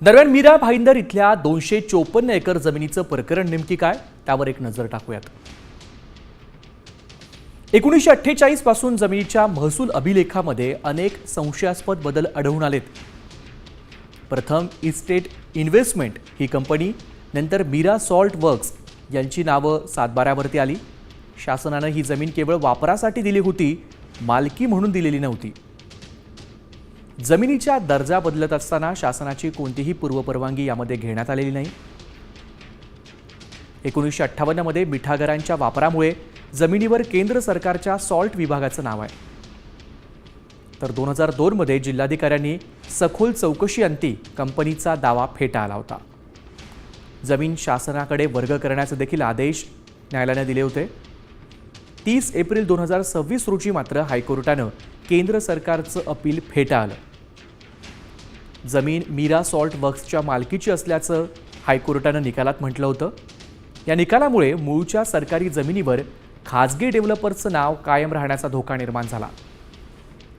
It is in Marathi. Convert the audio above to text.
दरम्यान मीरा भाईंदर इथल्या 254 एकर जमिनीचं प्रकरण नेमकी काय त्यावर एक नजर टाकूयात। 1948 पासून जमिनीच्या महसूल अभिलेखामध्ये अनेक संशयास्पद बदल आढळून आलेत। प्रथम इस्टेट इन्व्हेस्टमेंट ही कंपनी, नंतर मीरा सॉल्ट वर्क्स यांची नावं सातबाऱ्यावरती आली। शासनानं ही जमीन केवळ वापरासाठी दिली होती, मालकी म्हणून दिलेली नव्हती। जमिनीचा दर्जा बदलत असताना शासनाची कोणतीही पूर्वपरवानगी यामध्ये घेण्यात आलेली नाही। 1958 मध्ये मिठागरांच्या वापरामुळे जमिनीवर केंद्र सरकारच्या सॉल्ट विभागाचं नाव आहे। तर 2002 मध्ये जिल्हाधिकाऱ्यांनी सखोल चौकशी अंती कंपनीचा दावा फेटाळला होता। जमीन शासनाकडे वर्ग करण्याचे देखील आदेश न्यायालयाने दिले होते। 30 एप्रिल 2026 रोजी मात्र हायकोर्टानं केंद्र सरकारचं अपील फेटाळलं। जमीन मीरा सॉल्ट वर्क्सच्या मालकीची असल्याचं हायकोर्टानं निकालात म्हटलं होतं। या निकालामुळे मूळच्या सरकारी जमिनीवर खाजगी डेव्हलपर्सचं नाव कायम राहण्याचा धोका निर्माण झाला।